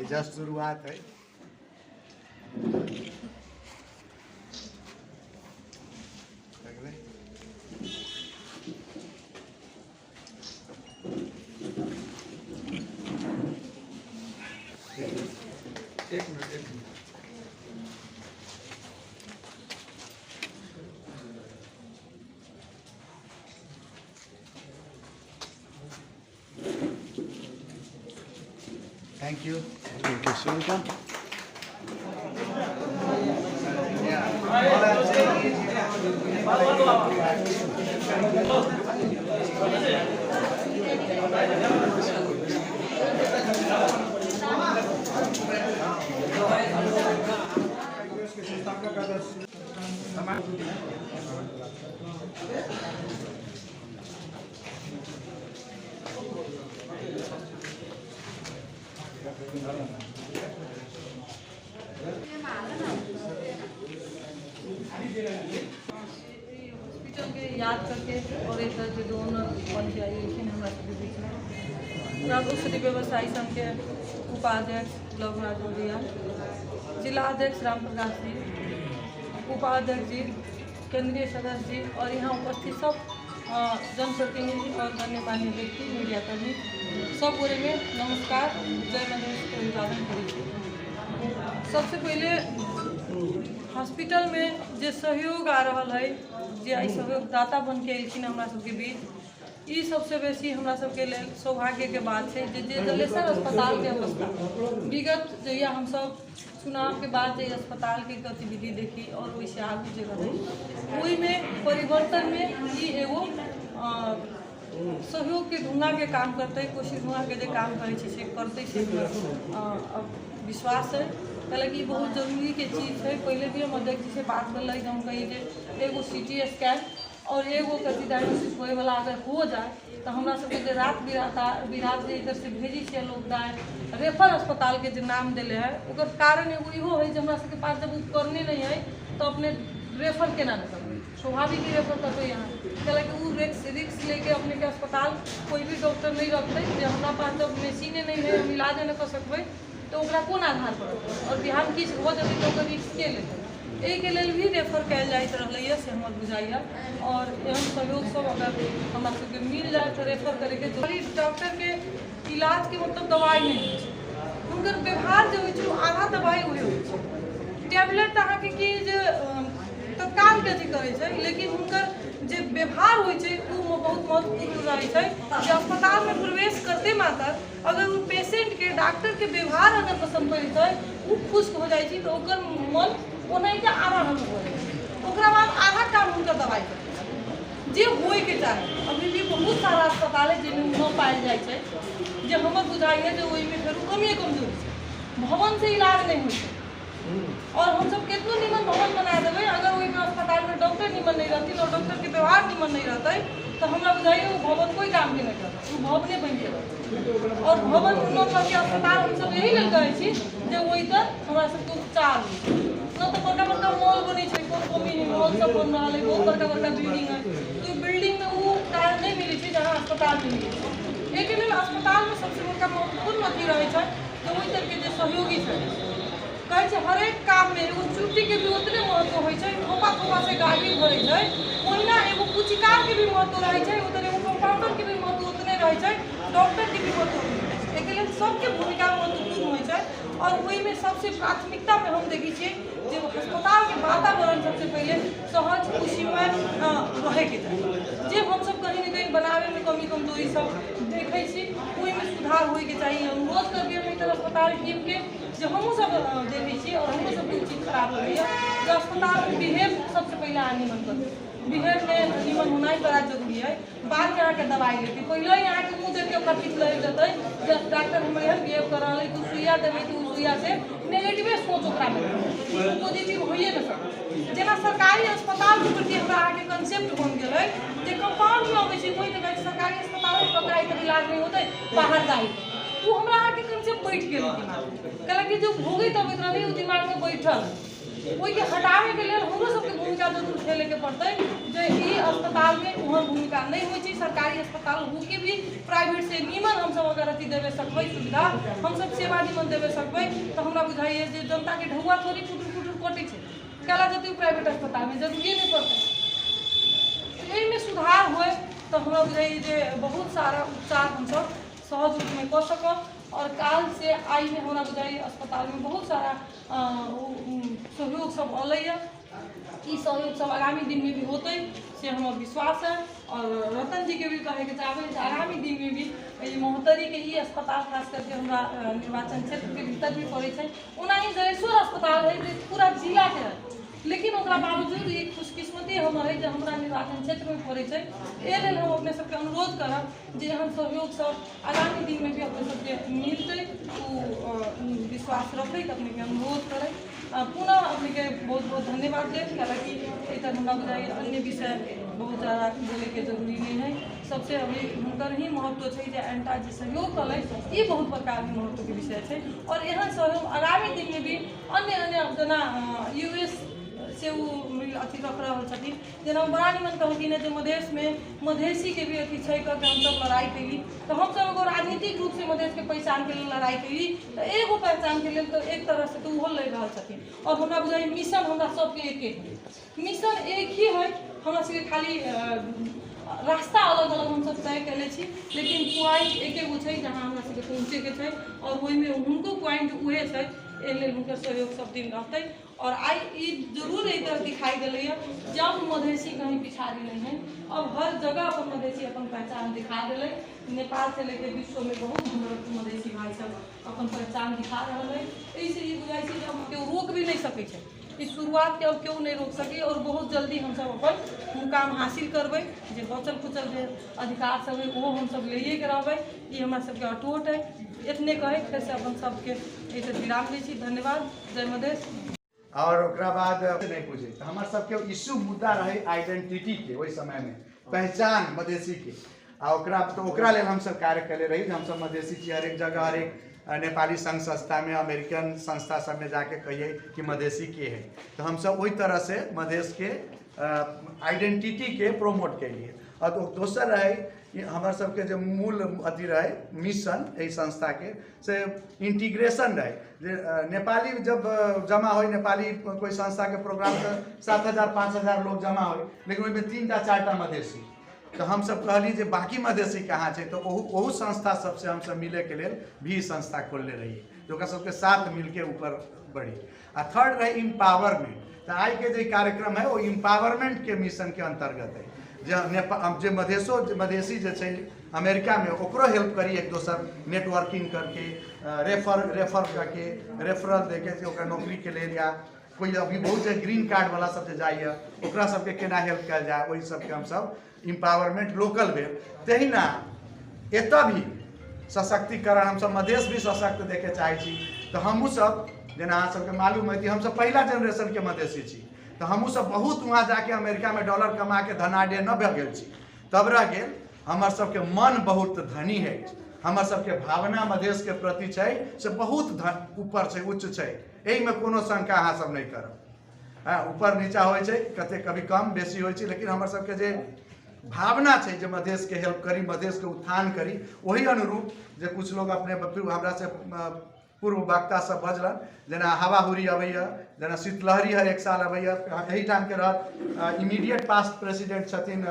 Just शुरुआत है। एक minute Thank you. Thank you, Sunita. Hospital के याद करके और एक तरह के दोनों पंचायत हमारा बीच में राजस्व व्यवसायी संघ के उपाध्यक्ष लव राजौरिया, जिलाध्यक्ष राम प्रकाश जी, उपाध्यक्ष जी, केंद्रीय सदस्य जी और यहाँ उपस्थित सब जनप्रतिनिधि और गण्यमान्य व्यक्ति मीडियाकर्मी सब बोले में नमस्कार, जय महेश के अभिवादन करी। सबसे पहले हॉस्पिटल में जो सहयोग आ रहा है, जे आई सहयोगदाता बन के अखिन हमरा सबके बीच, ई सबसे बेसी हमरा सबके लेल सौभाग्य के बात है। जे जलेसर अस्पताल के अवस्था विगत जहिया हम सब चुनाव के बाद जे अस्पताल के गतिविधि देखी और वैसे आगू जे रही ओहि में परिवर्तन में ई एगो सहयोग के ढूंगा के काम करते, कोशिश ढूंगा के जो काम करे से करते से विश्वास है। हालांकि बहुत जरूरी के चीज़ है। पहले भी हम अध्यक्ष जी से बात कर रही हम कही कि एगो CT स्कैन और एगो कथी डायग्नोसिस होए वाला अगर हो जाए तो हमरा सबके जो रात बिरात जे इधर से भेजी से लोग दाए रेफर अस्पताल के जो नाम दिले है ओकर कारण एगो इहो है जे हमरा सबके पास जब उपकरणे नहीं है तो अपने रेफर केना न करबै, स्वाभाविक ही रेफर करबै यहाँ। हालांकि वो रिक्स लेके अपने के अस्पताल कोई भी डॉक्टर नहीं रखते जे हमरा पास जब मशीने नहीं है हम इलाज नहीं कर सकबै तो ओकरा कोन आधार पर और बिहार किछु हो जल्दी तो ओकर रिक्स के लेते के लेल भी रेफर कल जाइत रही से हमर बुझाइया। और एहन सहयोग सब अगर हमरा सबके मिल जाए तो रेफर करे के डॉक्टर के इलाज के मतलब दवाई नहीं है, उनकर व्यवहार जो हो आधा दवाई वही हो टैबलेट अहाँ के कि जे तत्काल के अथी करे छै, लेकिन उनकर जे व्यवहार हो बहुत महत्वपूर्ण रहे छै। जे अस्पताल में प्रवेश करते मात्र अगर वो पेशेंट के डॉक्टर के व्यवहार अगर पसंद पड़े छै वो खुश हो जाए तो ओकर मन ओनाहिते आधा हम हो जाए ओकरा बाद आधा काम उनकर दवाई जे होए के चाहे। अभी भी बहुत सारा अस्पताल है जिनमें न पायल जाए छै जे हमर बुझाई है जो ओहि में फिर कमिए कमजोरी छै, भवन से इलाज नहीं हो। और हम सब कितनो निमन भवन बना देवे अगर वही में अस्पताल में डॉक्टर निमन नहीं रहती और डॉक्टर के व्यवहार निमन नहीं रहता तो हमरा बुझाइए वो भवन कोई काम के नहीं करता, वो भवने बन के रहता। और भवन न करके अस्पताल हम सब यही लेल कहै छी जे वही तक हमरा सबके उपचार न तो बड़का बड़का मॉल बने छै, कोन कमी नहीं मॉल सब बन रहा है, बहुत बड़का बड़का बिल्डिंग है तो बिल्डिंग में वो कार्य नहीं मिले छै जहाँ अस्पताल में मिले। एक अस्पताल में सबसे बड़का महत्वपूर्ण अथी रहे छै तो वही तरह के सहयोगी है कहे हर एक काम में एगो चुट्टी के भी उतने महत्व हो थोपा से गाड़ी भरे छै, ओहिना एगो पुचिकार के भी महत्व रहे छै, उधर एगो कंपाउंडर के भी महत्व उतने रहे छै, डॉक्टर के भी महत्व एक सबके भूमिका महत्वपूर्ण हो। और वही में सबसे प्राथमिकता में हम देखी छे जो अस्पताल के वातावरण सबसे पहले सहज खुशीमय रहे के चाहिए। जे हम सब कहीं न कहीं बनावे में कमी कमजोरी सब देखे छी वही में सुधार होए के चाहिए। अनुरोध करके हम अस्पताल टीम के जो हम सब देखे छी और हम सब चीज खराब हो रही है जो अस्पताल में बिहेव सबसे पहले निमन कर बिहेव में निमन होना ही बड़ा जरूरी है। बाद में आके दवाई लेती पहले ही यहाँ के मुँह देख के ठीक लग जाते जब डॉक्टर हमारे बिहेव कर रहा है तो सुइया देवे तो सुइया से नेगेटिव सोच ओकरा में पॉजिटिव होइए न सके। जेना सरकारी अस्पताल के प्रति हमरा आके कंसेप्ट बन गए जे कंपाउंड में अबै छै कोई जगह सरकारी अस्पताल में पकड़ाई तो इलाज नहीं होते बाहर जाए तो हमरा आके कंसेप्ट बैठ गेल दिमाग कल कि जो भोगे तब रही दिमाग में बैठल ओहि के हटावे के लिए हमरो सबके भूमिका जरूर खेले के पड़ते। जे ई अस्पताल में वहाँ भूमिका नहीं होइ छै, सरकारी अस्पताल होके भी प्राइवेट से नीमन हम सब अगर अथी देवे सकबै सुविधा, हम सब सेवा नीमन देवे सकबै तो हमरा बुझाइए जे जनता के ढौआ थोड़ी फुटुर फुटुर कटे छै कला जति प्राइवेट अस्पताल में जरूरी नहीं पड़ते। एहि में सुधार होए तो हमरा बुझाइए जे बहुत सारा उपचार हम सब सहज रूप में कर सकब। और काल से आई में हमरा बुझाइए अस्पताल में बहुत सारा सहयोग सब अलै। ई सहयोग सब आगामी दिन में भी होते से हमार विश्वास है। और रतन जी के भी कहे के चाहबे आगामी दिन में भी महोत्तरी के ही अस्पताल खास करके हमरा निर्वाचन क्षेत्र के भीतर भी पड़े छै। ओना ही जयेश्वर अस्पताल है पूरा जिला के है, लेकिन ओकरा बावजूद ये खुशकिस्मती हमर है जो हमरा निर्वाचन क्षेत्र में पड़े छै। ए लेल हम अपने सबके अनुरोध करब जे एहन सहयोग सब आगामी दिन में भी अपने सबके मिलते विश्वास रखैत अपने के अनुरोध करे। पुनः अपने के बहुत बहुत धन्यवाद देव, हालांकि इधर हमरा बुझाइए अन्य विषय बहुत ज़्यादा बोले के जरूरी नहीं है। सबसे अभी हुनकर ही महत्व है जे एंटा जी सहयोग कल ये बहुत प्रकार के महत्व के विषय है। और एहन सहयोग आगामी दिन में भी अन्य अन्य जना यूएस से वो अथी रख रहा छथिन जेना बड़ा निमन कहलखिन जो मधेश में मधेसी के भी अथी छै करके हम सब लड़ाई कैली तो हम सब एगो राजनीतिक रूप से मधेश के पहचान के लिए लड़ाई कैली तो एगो पहचान के लिए तो एक तरह से तो वो लड़ रहा छथिन। और हमरा बुझाइए मिशन हमरा सबके एक मिशन एक ही है, हमरा सबके खाली रास्ता अलग अलग हम सब तय कैले छी लेकिन पॉइंट एक गो छै जहाँ हमरा सबके पहुँचे के छै और वही में उनको पॉइंट उहे छै। एहि हुनकर सहयोग सब दिन रहते। और आई ई जरूर एक तरह दिखाई दिले जब मधेसी कहीं पिछाड़ी नहीं है, अब हर जगह पर मधेसी अपन पहचान दिखा दिले। नेपाल से लेकर विश्व में बहुत मधेसी भाई सब अपन पहचान दिखा रहा है। ऐसे ही बुझाई छै जब केओ रोक भी नहीं सके छै, इस शुरुआत के अब क्यों नहीं रोक सके। और बहुत जल्दी हम सब अपन मुकाम हासिल करबे, जे बचल कुचल जे अधिकार सब है वो हम सब ले के रहबे, ये हमरा सबके अटूट है। इतने कहे फिर से अपन सबके ऐसे विराम दै छी। धन्यवाद, जय मधेश। और ओकरा बाद नहीं पूछे तो हमारे सबके इश्यू मुद्दा रहे आइडेंटिटी के, वही समय में पहचान मधेसी के तो ओकरा लेल हम सब कार्य करे रही। हम सब मधेसी छी, हर एक जगह हर एक नेपाली संघ संस्था में अमेरिकन संस्था सब में जाके कहिए कि मधेसी के है तो हम सब वही तरह से मधेश के आइडेंटिटी के प्रोमोट के लिए। और तो दोसर रहे कि हमारे सबके जो मूल अथी रहे मिशन यही संस्था के से इंटीग्रेशन रहे। नेपाली जब जमा हो नेपाली कोई संस्था के प्रोग्राम तो 7,000-5,000 लोग जमा हो, लेकिन उसमें 3-4 मधेसी तो हम सब कहली जे बाकी मधेसी कहाँ है तो वह संस्था सबसे हम सब मिले के लिए भी संस्था खोलने रही जो सबके साथ मिलके ऊपर बढ़ी। आ थर्ड रहे इम्पावरमेंट। तो आई के जो कार्यक्रम है वो इम्पावरमेंट के मिशन के अंतर्गत है। जो मधेसी जो अमेरिका में ओकरो हेल्प करी, एक दोसर नेटवर्किंग करके रेफर करके रेफरल देके ओकरा नौकरी के लिए या कोई अभी बहुत ग्रीन कार्ड वाला सब जाइए ओकरा सबके केना हेल्प कल जाए, वही सबके हम सब इम्पावरमेंट लोकल भेल। तहिना एत भी सशक्तिकरण हम सब मधेश भी सशक्त देखे चाहे छी। तो हमहूँ सब जेना अहाँ सबके मालूम है कि हम सब पहला जनरेशन के मधेसी छी तो हमहूँ सब बहुत वहाँ जाके अमेरिका में डॉलर कमा के धनाढ्य न भे गेल छी, तब रह गेल हमर सबके मन बहुत धनी है, हमर सबके भावना मधेश के प्रति छै से बहुत ऊपर छै, उच्च छै। एही में कोनो शंका अहाँ सब नहीं करब। हाँ, ऊपर नीचा होइ छै, कते कभी कम बेसी होइ छै, लेकिन हमर सबके जे भावना छै जे मधेश के हेल्प करी, मधेश के उत्थान करी, वही अनुरूप जे कुछ लोग अपने हमरा से पूर्व वक्ता सब बजलन जेना हवाहुरी अबैया, जेना शीतलहरी हर एक साल अबैया। यही टाइम के रहत इमीडिएट पास्ट प्रेसिडेंट छथिन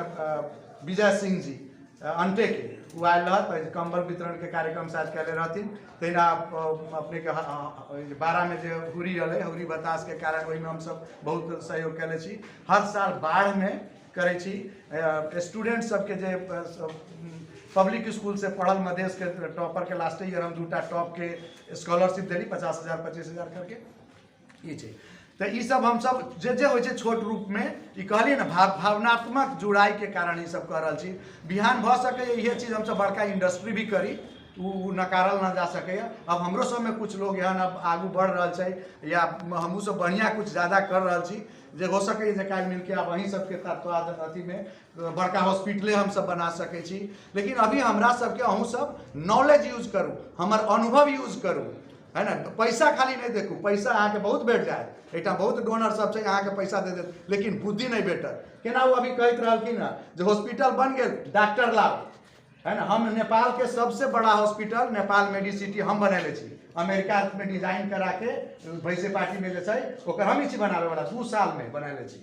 विजय सिंह जी अंटे के, वो आयल रहत कंबल वितरण के कार्यक्रम शायद कैले रहथिन। तहिना अपने के 12 में जो हुरी अल हुरी बतास के कारण वही में हम सब बहुत सहयोग कैले छी। हर साल बाढ़ में करे छी। स्टूडेंट सबके जे पब्लिक स्कूल से पढ़ल मधेश के टॉपर के लास्ट ईयर हम 2टा टॉप के स्कॉलरशिप दिली 50,000 25,000 करके ये छै। तो ये सब हम सब जे हो छोट रूप में ये कहलिए ना भावनात्मक जुड़ाई के कारण ये सब कह रहा छी। बिहान भ सके ये चीज़ हम सब बड़का इंडस्ट्री भी करी, वो नकारल ना जा सके। अब हमरो सब में कुछ लोग यहाँ अब आगू बढ़ रहा है या हमू सब बढ़िया कुछ ज़्यादा कर रहा छी जे हो सके जे काल मिलके अब वहीं सबके तत्वावधान में बड़का हॉस्पिटले हम सब बना सके छी। लेकिन अभी हमरा सबके अहूँ सब नॉलेज यूज करूँ, हमार अनुभव यूज करूँ। है ना। पैसा खाली नहीं देखू, पैसा अहाँ के बहुत भेट जाए, एक बहुत डोनर सब छै अहाँ के पैसा दे देत, लेकिन बुद्धि नहीं भेटत। केना वो अभी कहत रहलखिन ना जो हॉस्पिटल बन गेल डॉक्टर लाओ, है ना। हम नेपाल के सबसे बड़ा हॉस्पिटल नेपाल मेडिसिटी हम बनैले छी, अमेरिका में डिजाइन करा के भैंसे पार्टी में जे छै ओकर हम ही छी बनावे वाला, 2 साल में बनैले छी।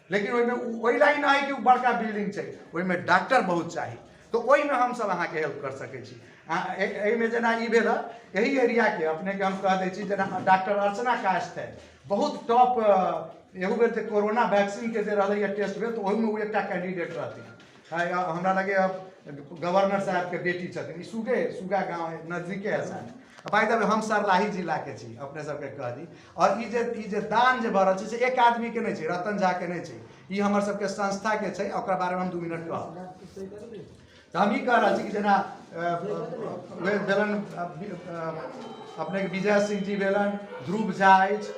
लेकिन ओहिमे ओहि लाइन है कि बड़का बिल्डिंग छै, ओहिमे डॉक्टर बहुत चाहिए, तो ओहिमे हम सब अहाँ के हेल्प कर सकै छी। एहिमे जेना ई भेल यही एरिया के अपने के हम कह दै छी, जेना डॉक्टर अर्चना कास्ट है, बहुत टॉप। एहू बेर जे कोरोना वैक्सीन के जे रहलै टेस्ट भेल तो ओहिमे वो एकटा कैंडिडेट रहथिन। हमरा लगे गवर्नर साहब के बेटी छथिन, सुगा गाँव है, नजदीके है शायद। भाई तब हम सरलाही जिला के छी, अपने सबके कह दी। और ई जे दान जे भऽ रहल छै से एक आदमी के नहीं छै, रतन झा के नहीं छै, ई हमर सबके संस्था के छै, ओकरा बारे में हम 2 मिनट कहब। तो हम ई कह रहा छी कि जेना भेलन अपने के विजय सिंह जी भेलन, ध्रुव झा अछि,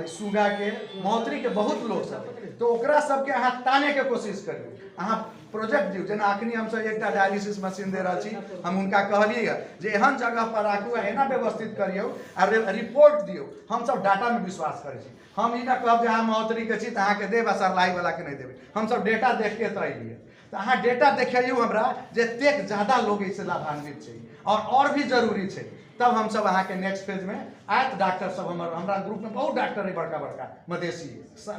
सुगा के, महोत्री के बहुत लोग सब, तो ओकरा सबके अहाँ ताने के कोशिश करियौ, अहाँ प्रोजेक्ट दियौ। जेना अखनी हम सब एकटा डायलिसिस मशीन दे रहल छी, हम उनका कहलिए जे एहन जगह पर राखू, एना व्यवस्थित करियौ आ रिपोर्ट दियौ। हम सब डाटा में विश्वास करै छी, हम ई ना कहब जे अहाँ महोत्री के छी तऽ अहाँ के देब आ सरलाही वाला के नहीं देबै। हम सब डेटा देख के तऽ अइलिए, तो अहाँ डेटा देखियौ हमरा जे एतेक ज्यादा लोग इससे लाभान्वित छै और भी जरूरी छै। तब हम सब अहाँ के नेक्स्ट फेज में आयत। डॉक्टर सब हमरा ग्रुप में बहुत डॉक्टर है, बड़का बड़का मधेसी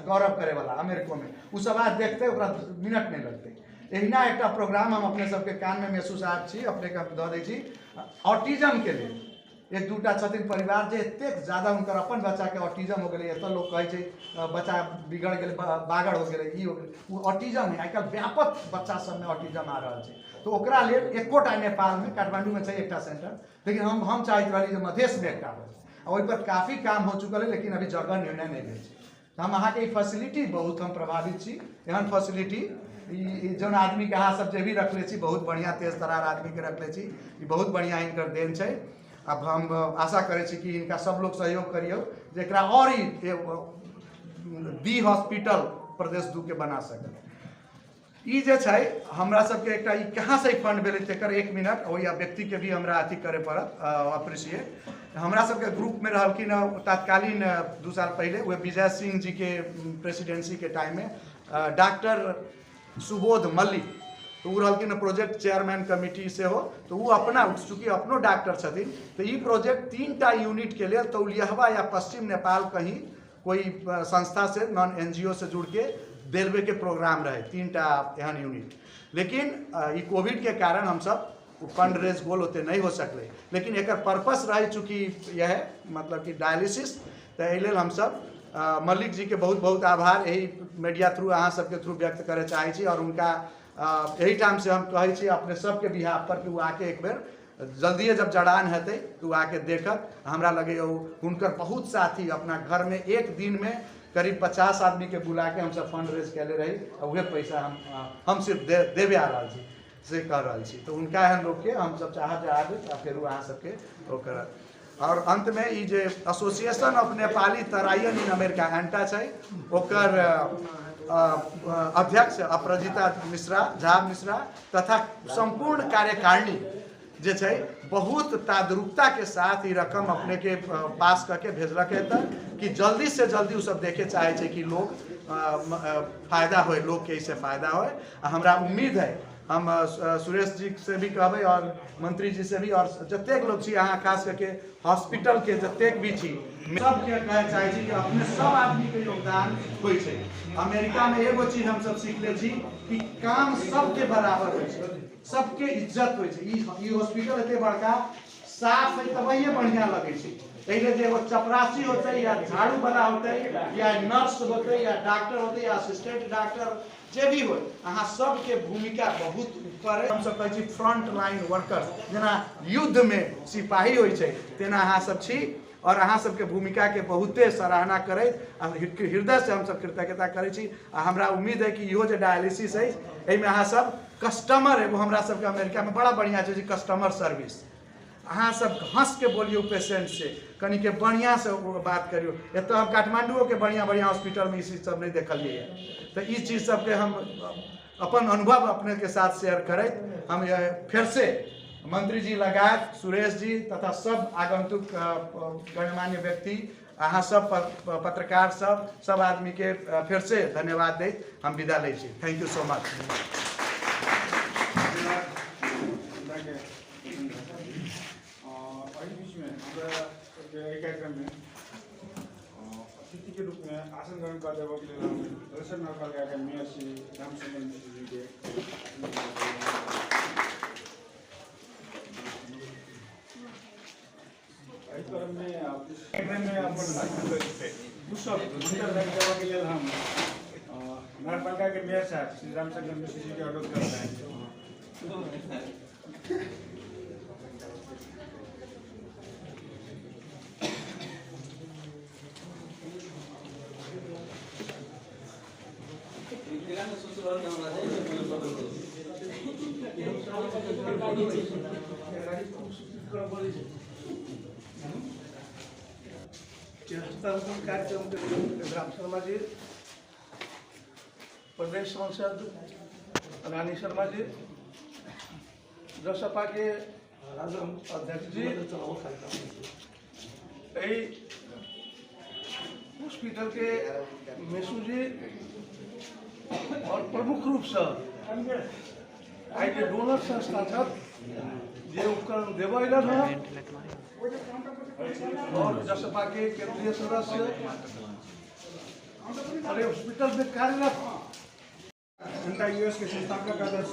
गौरव करे वाला अमेरिका में, उ सब आज देखते ओकरा मिनट नहीं लगते। एहिना एकटा प्रोग्राम हम अपने सबके कान में महसूस आब छी, अपने के दऽ दै छी। ऑटिज्म के लिए 1-2टा छथिन परिवार जे एतेक ज्यादा उनकर अपन बच्चा के ऑटिज्म हो गेलै, एतऽ लोग कहै छै बच्चा बिगड़ गेलै, बागड़ हो गेलै, ई हो गेलै, वो ऑटिज्म है। आइकाल्हि व्यापक बच्चा सब में ऑटिज्म आ रहल छै, तो ओकरा लेल एकोटा नेपाल में, काठमांडू में छै एकटा सेंटर, लेकिन हम चाहैत रहली जे मधेश में एकटा हो। ओहि पर काफी काम हो चुकल है, लेकिन अभी जगह निर्णय नहीं भेल छै। तो हम अहाँ के फैसिलिटी बहुत हम प्रभावित छी, एहन फैसिलिटी जौन आदमी के अहाँ सब जे भी रखले छी, बहुत बढ़िया तेज तरार आदमी के रखले छी, बहुत बढ़िया इनकर देन छै। अब हम आशा करे छी कि इनका सब लोग सहयोग करियो, जेकरा और ही दी हॉस्पिटल प्रदेश 2 के बना सके। ई जे छै हमरा सबके एकटा ई कहाँ से फंड भेलै तेकर 1 मिनट ओहि व्यक्ति के भी हमरा अथी करे पड़त, अप्रिशिएट। हमरा सबके ग्रुप में रहलखिन तत्कालीन 2 साल पहले वो विजय सिंह जी के प्रेसिडेंसी के टाइम में डॉक्टर सुबोध मल्लिक, तो वो रहलखिन प्रोजेक्ट चेयरमैन कमिटी से हो, तो वो अपना चूँकि अपनो डॉक्टर छथिन, तो ये प्रोजेक्ट 3टा यूनिट के लिए तौलियावा या पश्चिम नेपाल कहीं कोई संस्था से नॉन NGO से जुड़ के देलवे के प्रोग्राम रहे, 3टा एहन यूनिट। लेकिन ये कोविड के कारण हम सब फंड रेज गोल होते नहीं हो सकले, लेकिन एक पर्पस रहे चूँकि यह मतलब कि डायलिसिस, तो एहि लेल हम सब मल्लिक जी के बहुत बहुत आभार यही मीडिया थ्रू अहाँ सबके थ्रू व्यक्त करे चाहे छी। और उनका यही टाइम से हम कहे छी अपने सबके बिहाफ पर कि वो आके एक बेर जल्दिए जब जड़ान हेतै तो वो आके देखत। हमरा लगे हुनकर बहुत साथी अपना घर में एक दिन में करीब 50 आदमी के बुला के हम सब फंड रेज कैले रही, और वह पैसा हम सिर्फ देवे आ रहा छी से कह रहा छी। तो उनका एहन लोग के हम सब चाहत आबे फिर अहाँ सबके ओकर। और अंत में ये जे एसोसिएशन ऑफ नेपाली तराइन इन अमेरिका एंटा छै, ओकर अध्यक्ष अपराजिता झा मिश्रा तथा संपूर्ण कार्यकारिणी जे छै बहुत तादरुकता के साथ ये रकम अपने के पास करके भेजलक है कि जल्दी से जल्दी वो सब देखे चाहे छै कि लोग फायदा हो, लोग के इससे फायदा हो। हमरा उम्मीद है हम सुरेश जी से भी कहबे और मंत्री जी से भी और जतेक लोग छी अहाँ खास करके हॉस्पिटल के जतेक भी छी सबके कहे चाहे छी कि अपने सब आदमी के योगदान होय छै। अमेरिका में एगो चीज हम सब सीखले छी कि काम सबके बराबर होय छै, सबके इज्जत होय छै। ई हॉस्पिटल एते बड़का साफ है तबे बढ़िया लगे छै। एहिले जे एगो चपरासी होते या झाड़ू वाला होते या नर्स होते या डॉक्टर होते या असिस्टेंट डॉक्टर जे भी हो, अहाँ सबके भूमिका बहुत ऊपर है। हम सब कहै छी फ्रंट लाइन वर्कर्स, जेना युद्ध में सिपाही होय छै तेना अहाँ सब छी। और अहाँ सबके भूमिका के बहुते सराहना करैत हृदय से हम सब कृतज्ञता करै छी। हमरा उम्मीद है कि इहो जे डायलिसिस है एहिमे अहाँ सब कस्टमर एगो हमरा सबके अमेरिका में बड़ा बढ़िया छै कस्टमर सर्विस। अहाँ सब हंस के बोलियो पेशेंट से, कनी के बढ़िया से बात करियो। एत हम काठमांडू के बढ़िया बढ़िया हॉस्पिटल में ई चीज सब नहीं देखलिए है, तो ई चीज सबके हम अपन अनुभव अपने के साथ शेयर करैत हम फिर से मंत्री जी लगायत सुरेश जी तथा सब आगंतुक गणमान्य व्यक्ति, अहाँ सब पत्रकार सब आदमी के फिर से धन्यवाद दे हम विदा लै छी। Thank you so much. कार्यक्रम में अतिथि के रूप में आसन ग्रहण कर देव के लिए दर्शन नगर मेयर श्री रामचंद्र मिश्र जी के हम नगरपालिका के मेयर साहब श्री रामचंद्र मिश्र जी के अनुरोध कर रहे हैं। कार्यक्रम के राम शर्मा जी, प्रदेश सांसद रानी शर्मा जी, जसपा के अध्यक्ष जी, हॉस्पिटल के मेसू जी और प्रमुख रूप से आई के डोनर संस्था छत जे उपकरण देवल है और जसपा के केंद्रीय सदस्य और हॉस्पिटल में कार्यरत उनका यूएस के संस्थापक अध्यक्ष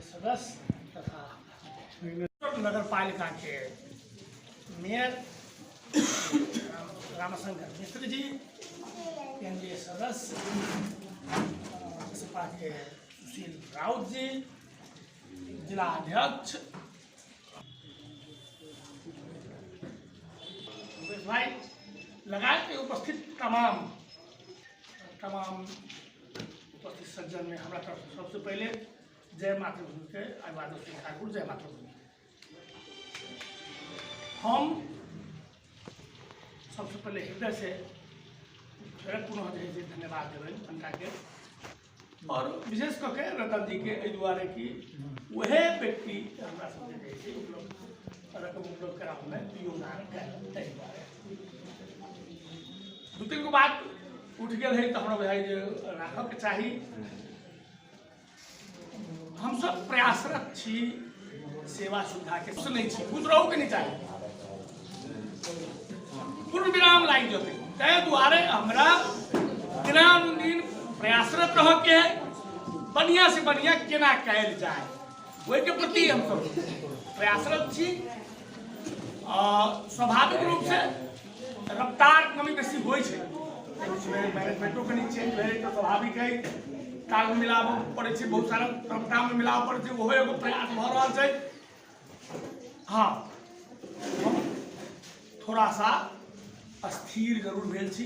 सदस्य तथा नगर पालिका के मेयर रामशंकर मिश्र जी, केंद्रीय सदस्य सपा के सुशील राउत जी, जिला अध्यक्ष भाई लगाए के उपस्थित तमाम उपस्थित सज्जन में हमारा तरफ से सबसे पहले जय मातृभूमि के अभिवादन श्री ठाकुर, जय मातृभूमि। हम सबसे पहले हृदय से पुनः धन्यवाद देवें जनता के और विशेष करके रतन जी के दुआरे की वह व्यक्ति हमारा सबसे रकम उपलब्ध कराने में योगदान कर दू तीन गो बात उठ गए है तो हमारा भाई राखब के चाहिए। हम सब प्रयासरत छी सेवा सुविधा के नहीं छी, खुश रहू के नहीं चाहिए, पूर्ण विराम लाग जाते तै दुआरे हमरा दिनानुदिन प्रयासरत रह के बढ़िया से बढ़िया केना कैल जाए वही के प्रति हम सब प्रयासरत छी। स्वाभाविक रूप से रफ्तार कमी बेसी होइ छै, मैनेजमेंटो कनी चेंज भेल तो स्वाभाविक है ताल मिलाव पड़े छै, बहुत सारा रफ्तार में मिलाव पड़े छै, ओहो एगो प्रयास भ रहल छै। हाँ, हम थोड़ा सा अस्थिर जरूर भेल छी,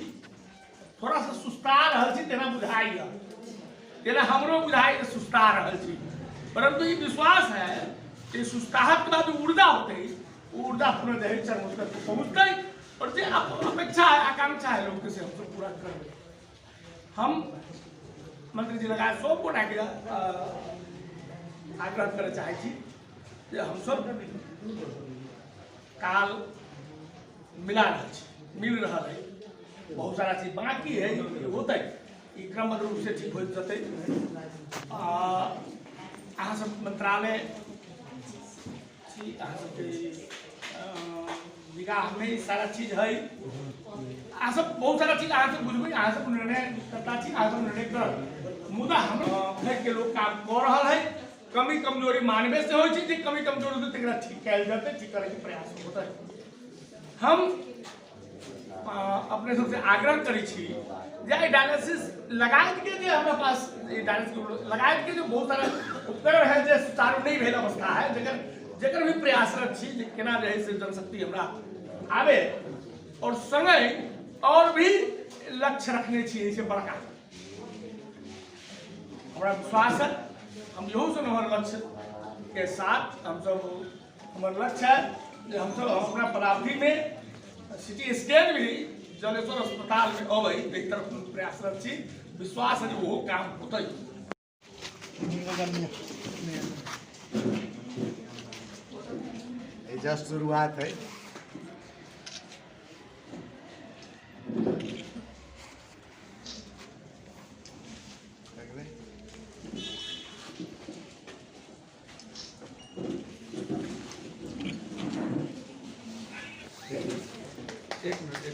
थोड़ा सा सुस्ता रहल छी, तेना बुझाई तेना हमरो बुझाई सुस्ता रहल छी, परंतु ये विश्वास है कि सुस्ताहट के बाद ऊर्जा होते ऊर्जा पूरे देह चरम तक पहुँचते और जो अपेक्षा है आकांक्षा है लोग से हम सब पूरा कर। हम मंत्री जी लगाए सब को आग्रह करे चाहे हम सब काल मिल रहा है, बहुत सारा चीज बाकी है होते क्रमबद्ध रूप से ठीक हो जाते। अहाँ सब मंत्रालय छी, अहाँ सबके निगाह में सारा चीज है, अहाँ सब बहुत सारा चीज अहाँ सब बुझबै, अहाँ सब निर्णय करता छी, अहाँ सब निर्णय कर। मुदा हम के लोग काम कर रहा है, कमी कमजोरी मानवे से हो, कमी कमजोरी होते तकरा ठीक कल जाते, ठीक करे के प्रयास होता है। हम अपने सबसे आग्रह करी छी जे डायलिसिस लगाए के जे हमरा पास डायलिसिस लगाए के जो बहुत सारा उपकरण है जे सुचारू नहीं भेल अवस्था है, जकर भी प्रयासरत छी जे केना रहे से जनशक्ति हमरा आवे, और संगे और भी लक्ष्य रखने छी इसे बड़का। हमारा विश्वास है हम यहो से हमारे लक्ष्य के साथ हम सब हमारा लक्ष्य है कि हम सब अपना प्राप्ति में सिटी स्कैन भी जलेश्वर अस्पताल में अबै एक तरफ प्रयासरत छी, विश्वास है कि वो काम होतै। जस्ट शुरुआत है। एक minute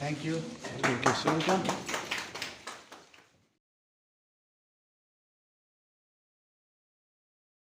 thank you. Thank you, Sunita.